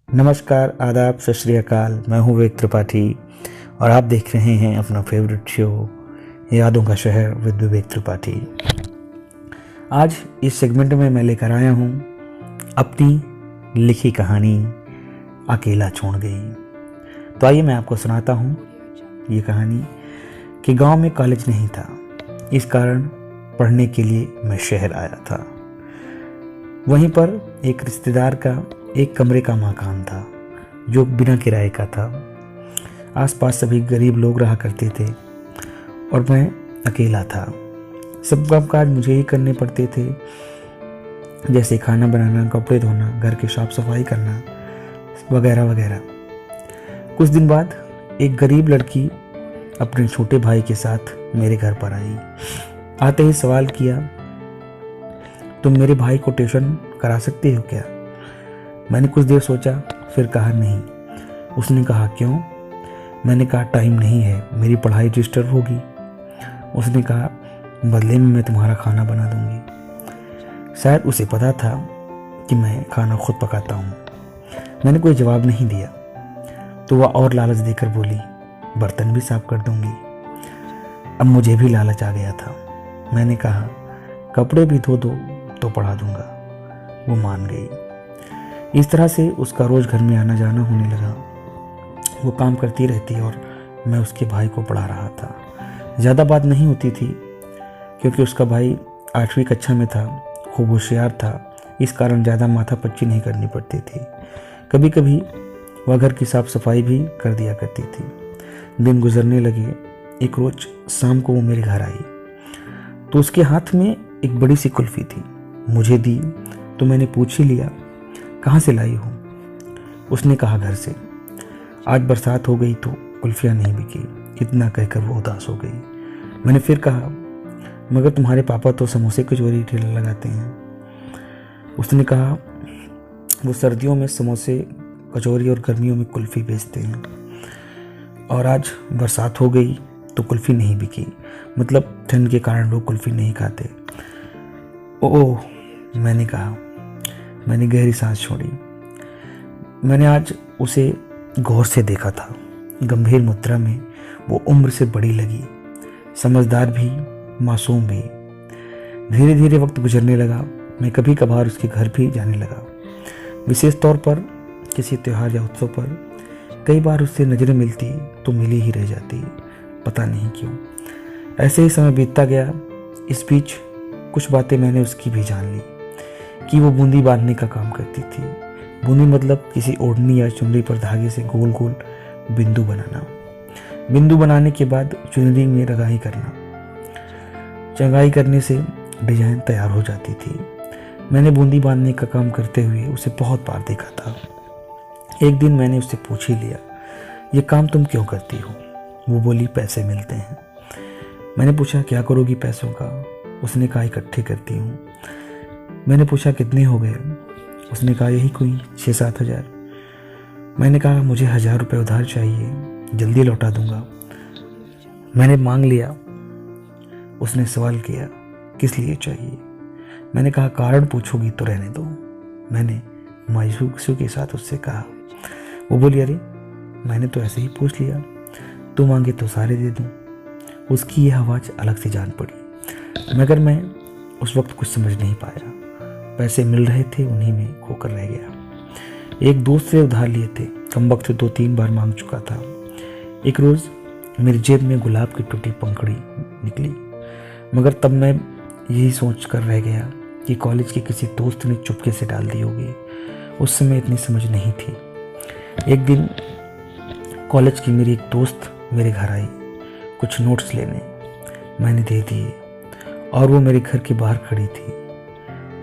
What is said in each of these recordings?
नमस्कार, आदाब, सत श्री अकाल। मैं हूँ विवेक त्रिपाठी और आप देख रहे हैं अपना फेवरेट शो यादों का शहर विद विवेक त्रिपाठी। आज इस सेगमेंट में मैं लेकर आया हूँ अपनी लिखी कहानी अकेला छोड़ गई। तो आइए मैं आपको सुनाता हूँ ये कहानी कि गांव में कॉलेज नहीं था, इस कारण पढ़ने के लिए मैं शहर आया था। वहीं पर एक रिश्तेदार का एक कमरे का मकान था जो बिना किराए का था। आसपास सभी गरीब लोग रहा करते थे और मैं अकेला था। सब काम काज मुझे ही करने पड़ते थे, जैसे खाना बनाना, कपड़े धोना, घर की साफ सफाई करना वगैरह वगैरह। कुछ दिन बाद एक गरीब लड़की अपने छोटे भाई के साथ मेरे घर पर आई। आते ही सवाल किया, तुम मेरे भाई को ट्यूशन करा सकते हो क्या? मैंने कुछ देर सोचा, फिर कहा नहीं। उसने कहा क्यों? मैंने कहा टाइम नहीं है, मेरी पढ़ाई डिस्टर्ब होगी। उसने कहा बदले में मैं तुम्हारा खाना बना दूंगी। शायद उसे पता था कि मैं खाना खुद पकाता हूँ। मैंने कोई जवाब नहीं दिया तो वह और लालच देकर बोली, बर्तन भी साफ कर दूंगी। अब मुझे भी लालच आ गया था। मैंने कहा कपड़े भी धो दो तो पढ़ा दूंगा। वो मान गई। इस तरह से उसका रोज घर में आना जाना होने लगा। वो काम करती रहती और मैं उसके भाई को पढ़ा रहा था। ज़्यादा बात नहीं होती थी क्योंकि उसका भाई 8वीं कक्षा में था, खूब होशियार था। इस कारण ज़्यादा माथापच्ची नहीं करनी पड़ती थी। कभी कभी वह घर की साफ सफाई भी कर दिया करती थी। दिन गुजरने लगे। एक रोज शाम को वो मेरे घर आई तो उसके हाथ में एक बड़ी सी कुल्फ़ी थी। मुझे दी तो मैंने पूछ ही लिया, कहाँ से लाई हो? उसने कहा घर से। आज बरसात हो गई तो कुल्फियाँ नहीं बिकी। इतना कहकर वो उदास हो गई। मैंने फिर कहा, मगर तुम्हारे पापा तो समोसे कचौरी ठेला लगाते हैं। उसने कहा वो सर्दियों में समोसे कचौरी और गर्मियों में कुल्फ़ी बेचते हैं, और आज बरसात हो गई तो कुल्फ़ी नहीं बिकी। मतलब ठंड के कारण लोग कुल्फ़ी नहीं खाते। ओह, मैंने कहा। मैंने गहरी सांस छोड़ी। मैंने आज उसे गौर से देखा था। गंभीर मुद्रा में वो उम्र से बड़ी लगी, समझदार भी, मासूम भी। धीरे धीरे वक्त गुजरने लगा। मैं कभी कभार उसके घर भी जाने लगा, विशेष तौर पर किसी त्यौहार या उत्सव पर। कई बार उससे नज़रें मिलती तो मिली ही रह जाती, पता नहीं क्यों। ऐसे ही समय बीतता गया। इस बीच कुछ बातें मैंने उसकी भी जान ली कि वो बूंदी बांधने का काम करती थी। बूंदी मतलब किसी ओढ़नी या चुनरी पर धागे से गोल गोल बिंदु बनाना। बिंदु बनाने के बाद चुनरी में रंगाई करना। रंगाई करने से डिजाइन तैयार हो जाती थी। मैंने बूंदी बांधने का काम करते हुए उसे बहुत बार देखा था। एक दिन मैंने उससे पूछ ही लिया, ये काम तुम क्यों करती हो? वो बोली, पैसे मिलते हैं। मैंने पूछा, क्या करोगी पैसों का? उसने कहा, इकट्ठे करती हूँ। मैंने पूछा, कितने हो गए? उसने कहा, यही कोई 6-7 हज़ार। मैंने कहा, मुझे 1000 रुपये उधार चाहिए, जल्दी लौटा दूंगा। मैंने मांग लिया। उसने सवाल किया, किस लिए चाहिए? मैंने कहा, कारण पूछोगी तो रहने दो। मैंने मायूसी के साथ उससे कहा। वो बोली, अरे मैंने तो ऐसे ही पूछ लिया, तू मांगे तो सारे दे दूँ। उसकी यह आवाज़ अलग से जान पड़ी, मगर मैं उस वक्त कुछ समझ नहीं पाया। पैसे मिल रहे थे, उन्हीं में खोकर रह गया। एक दोस्त से उधार लिए थे, कम वक्त 2-3 बार मांग चुका था। एक रोज़ मेरी जेब में गुलाब की टूटी पंखुड़ी निकली, मगर तब मैं यही सोच कर रह गया कि कॉलेज के किसी दोस्त ने चुपके से डाल दी होगी। उस समय इतनी समझ नहीं थी। एक दिन कॉलेज की मेरी एक दोस्त मेरे घर आई कुछ नोट्स लेने। मैंने दे दिए और वो मेरे घर के बाहर खड़ी थी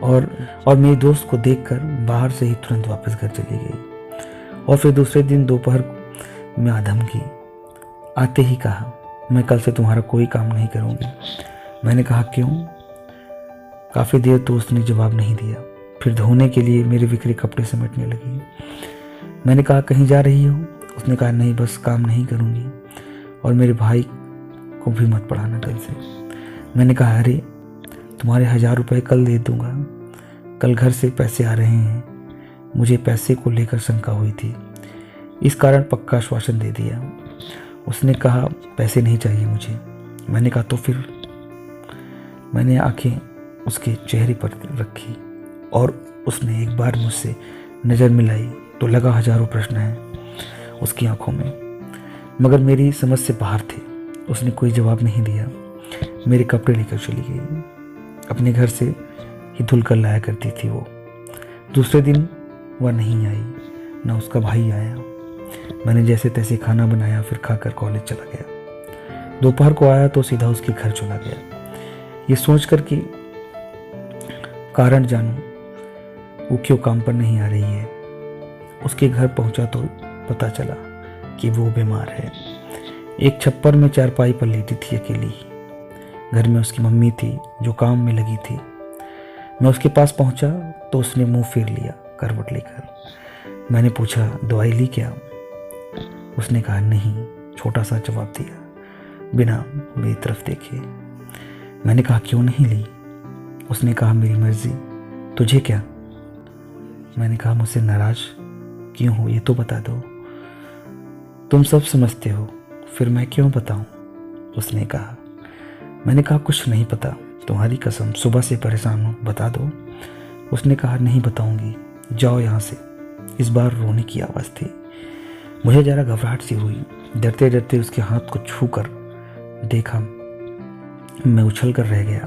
और मेरी दोस्त को देखकर बाहर से ही तुरंत वापस घर चली गई। और फिर दूसरे दिन दोपहर में आधम की आते ही कहा, मैं कल से तुम्हारा कोई काम नहीं करूँगी। मैंने कहा, क्यों? काफ़ी देर तो उसने जवाब नहीं दिया। फिर धोने के लिए मेरे बिखरे कपड़े समेटने लगी। मैंने कहा, कहीं जा रही हो? उसने कहा, नहीं, बस काम नहीं करूँगी, और मेरे भाई को भी मत पढ़ाना कल से। मैंने कहा, अरे तुम्हारे 1000 रुपये कल दे दूँगा, कल घर से पैसे आ रहे हैं। मुझे पैसे को लेकर शंका हुई थी, इस कारण पक्का आश्वासन दे दिया। उसने कहा पैसे नहीं चाहिए मुझे। मैंने कहा तो फिर? मैंने आंखें उसके चेहरे पर रखी और उसने एक बार मुझसे नज़र मिलाई तो लगा हजारों प्रश्न हैं उसकी आंखों में, मगर मेरी समझ से बाहर थे। उसने कोई जवाब नहीं दिया। मेरे कपड़े लेकर चली गई। अपने घर से ही धुल कर लाया करती थी वो। दूसरे दिन वह नहीं आई, ना उसका भाई आया। मैंने जैसे तैसे खाना बनाया, फिर खाकर कॉलेज चला गया। दोपहर को आया तो सीधा उसके घर चला गया, ये सोचकर कि कारण जानूं वो क्यों काम पर नहीं आ रही है। उसके घर पहुंचा तो पता चला कि वो बीमार है। एक छप्पर में चारपाई पर लेटी थी अकेली। घर में उसकी मम्मी थी जो काम में लगी थी। मैं उसके पास पहुंचा तो उसने मुंह फेर लिया करवट लेकर। मैंने पूछा दवाई ली क्या? उसने कहा नहीं, छोटा सा जवाब दिया बिना मेरी तरफ देखे। मैंने कहा क्यों नहीं ली? उसने कहा मेरी मर्जी, तुझे क्या? मैंने कहा मुझसे नाराज क्यों हो, ये तो बता दो। तुम सब समझते हो, फिर मैं क्यों बताऊं? उसने कहा। मैंने कहा कुछ नहीं पता, तुम्हारी कसम, सुबह से परेशान हूं, बता दो। उसने कहा नहीं बताऊंगी, जाओ यहाँ से। इस बार रोने की आवाज़ थी। मुझे जरा घबराहट सी हुई। डरते डरते उसके हाथ को छू कर देखा। मैं उछल कर रह गया।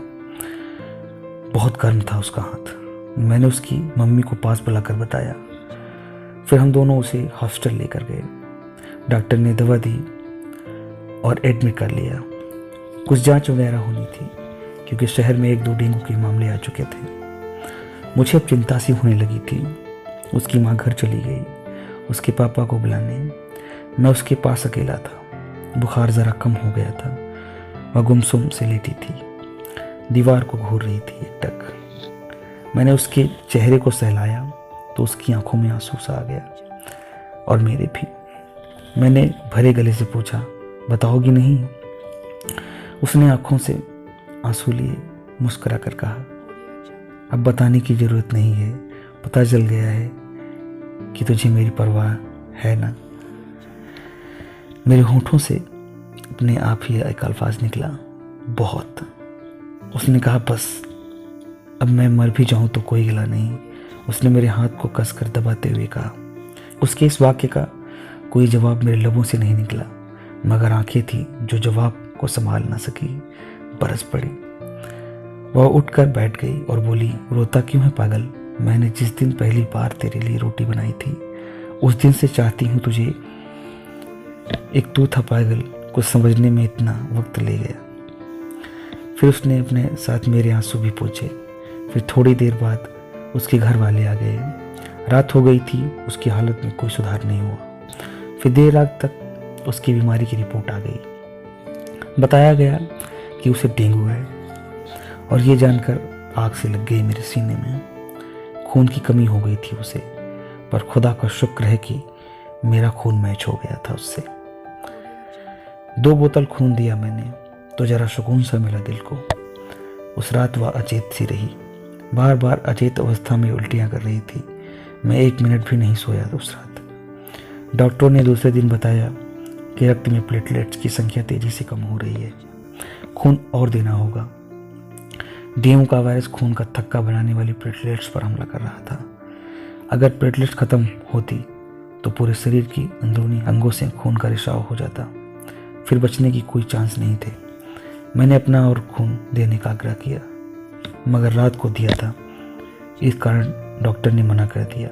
बहुत गर्म था उसका हाथ। मैंने उसकी मम्मी को पास बुलाकर बताया। फिर हम दोनों उसे हॉस्पिटल लेकर गए। डॉक्टर ने दवा दी और एडमिट कर लिया। कुछ जांच वगैरह होनी थी क्योंकि शहर में 1-2 डेंगू के मामले आ चुके थे। मुझे अब चिंता सी होने लगी थी। उसकी माँ घर चली गई उसके पापा को बुलाने। मैं उसके पास अकेला था। बुखार ज़रा कम हो गया था। वह गुमसुम से लेटी थी, दीवार को घूर रही थी एकटक। मैंने उसके चेहरे को सहलाया तो उसकी आंखों में आंसू सा आ गया और मेरे भी। मैंने भरे गले से पूछा बताओगी नहीं? उसने आंखों से आंसू लिए मुस्कुरा कर कहा अब बताने की ज़रूरत नहीं है, पता चल गया है कि तुझे मेरी परवाह है ना। मेरे होंठों से अपने आप ही एक अल्फाज निकला, बहुत। उसने कहा बस, अब मैं मर भी जाऊं तो कोई गिला नहीं। उसने मेरे हाथ को कसकर दबाते हुए कहा। उसके इस वाक्य का कोई जवाब मेरे लबों से नहीं निकला, मगर आंखें थी जो जवाब को संभाल ना सकी, बरस पड़ी। वह उठकर बैठ गई और बोली रोता क्यों है पागल? मैंने जिस दिन पहली बार तेरे लिए रोटी बनाई थी उस दिन से चाहती हूँ तुझे। एक तू था पागल, कुछ समझने में इतना वक्त ले गया। फिर उसने अपने साथ मेरे आंसू भी पोंछे। फिर थोड़ी देर बाद उसके घर वाले आ गए। रात हो गई थी, उसकी हालत में कोई सुधार नहीं हुआ। फिर देर रात तक उसकी बीमारी की रिपोर्ट आ गई। बताया गया कि उसे डेंगू है और ये जानकर आग से लग गई मेरे सीने में। खून की कमी हो गई थी उसे, पर खुदा का शुक्र है कि मेरा खून मैच हो गया था उससे। 2 बोतल खून दिया मैंने तो जरा सुकून सा मिला दिल को। उस रात वह अचेत सी रही, बार बार अचेत अवस्था में उल्टियां कर रही थी। मैं 1 मिनट भी नहीं सोया उस रात। डॉक्टरों ने दूसरे दिन बताया कि रक्त में प्लेटलेट्स की संख्या तेजी से कम हो रही है, खून और देना होगा। डेंगू का वायरस खून का थक्का बनाने वाली प्लेटलेट्स पर हमला कर रहा था। अगर प्लेटलेट्स खत्म होती तो पूरे शरीर की अंदरूनी अंगों से खून का रिसाव हो जाता, फिर बचने की कोई चांस नहीं थे। मैंने अपना और खून देने का आग्रह किया, मगर रात को दिया था, इस कारण डॉक्टर ने मना कर दिया।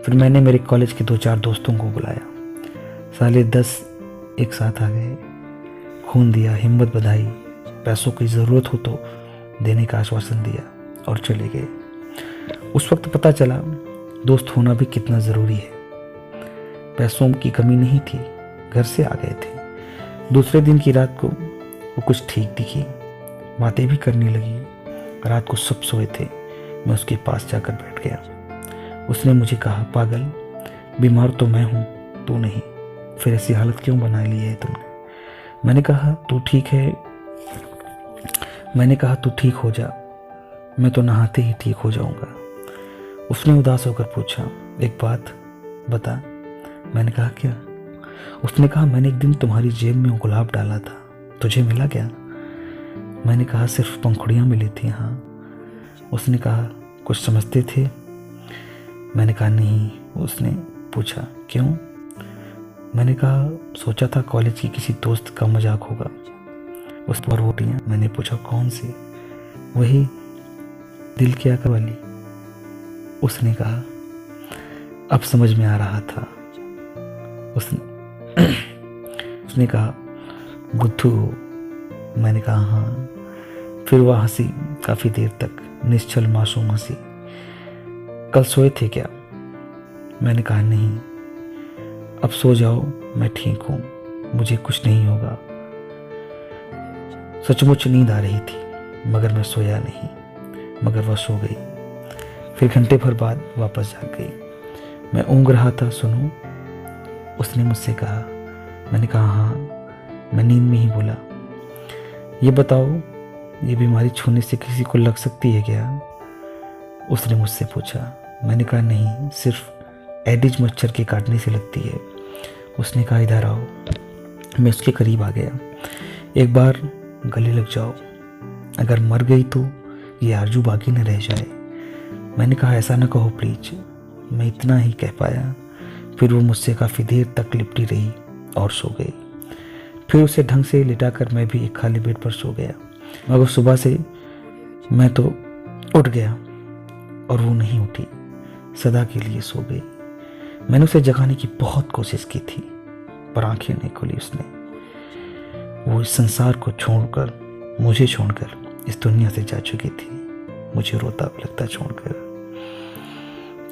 फिर मैंने मेरे कॉलेज के 2-4 दोस्तों को बुलाया। साले 10 एक साथ आ गए। खून दिया, हिम्मत बधाई, पैसों की ज़रूरत हो तो देने का आश्वासन दिया और चले गए। उस वक्त पता चला दोस्त होना भी कितना ज़रूरी है। पैसों की कमी नहीं थी, घर से आ गए थे। दूसरे दिन की रात को वो कुछ ठीक दिखी, बातें भी करने लगी। रात को सब सोए थे। मैं उसके पास जाकर बैठ गया। उसने मुझे कहा पागल, बीमार तो मैं हूँ, तू नहीं, फिर ऐसी हालत क्यों बना ली है तुमने? मैंने कहा तू ठीक हो जा, मैं तो नहाते ही ठीक हो जाऊंगा। उसने उदास होकर पूछा, एक बात बता। मैंने कहा, क्या? उसने कहा, मैंने एक दिन तुम्हारी जेब में गुलाब डाला था, तुझे मिला क्या? मैंने कहा, सिर्फ पंखुड़ियाँ मिली थी। हाँ। उसने कहा, कुछ समझते थे? मैंने कहा, नहीं। उसने पूछा, क्यों? मैंने कहा, सोचा था कॉलेज की किसी दोस्त का मजाक होगा। उस पर रोटियाँ। मैंने पूछा, कौन सी? वही दिल की आंख वाली। उसने कहा, अब समझ में आ रहा था। उसने कहा, बुद्धू हो। मैंने कहा, हाँ। फिर वह हंसी, काफ़ी देर तक, निश्चल मासूम हंसी। कल सोए थे क्या? मैंने कहा, नहीं। अब सो जाओ, मैं ठीक हूँ, मुझे कुछ नहीं होगा। सचमुच नींद आ रही थी, मगर मैं सोया नहीं, मगर वह सो गई। फिर घंटे भर बाद वापस जाग गई। मैं ऊँग रहा था, सुनो, उसने मुझसे कहा। मैंने कहा, हाँ। मैं नींद में ही बोला, ये बताओ, ये बीमारी छूने से किसी को लग सकती है क्या? उसने मुझसे पूछा। मैंने कहा, नहीं, सिर्फ एडिज मच्छर के काटने से लगती है। उसने कहा, इधर आओ। मैं उसके करीब आ गया। एक बार गले लग जाओ, अगर मर गई तो ये आरजू बाकी न रह जाए। मैंने कहा, ऐसा न कहो प्लीज। मैं इतना ही कह पाया। फिर वो मुझसे काफ़ी देर तक लिपटी रही और सो गई। फिर उसे ढंग से लिटाकर मैं भी एक खाली बेड पर सो गया। मगर सुबह से मैं तो उठ गया और वो नहीं उठी, सदा के लिए सो गई। मैंने उसे जगाने की बहुत कोशिश की थी, पर आंखें नहीं खुली उसने। वो इस संसार को छोड़कर, मुझे छोड़कर इस दुनिया से जा चुकी थी, मुझे रोता लगता छोड़कर।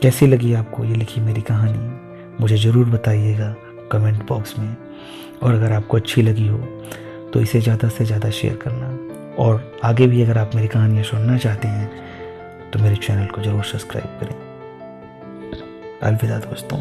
कैसी लगी आपको ये लिखी मेरी कहानी? मुझे ज़रूर बताइएगा कमेंट बॉक्स में। और अगर आपको अच्छी लगी हो तो इसे ज़्यादा से ज़्यादा शेयर करना। और आगे भी अगर आप मेरी कहानियाँ सुनना चाहते हैं तो मेरे चैनल को ज़रूर सब्सक्राइब करें। अलविदा दोस्तों।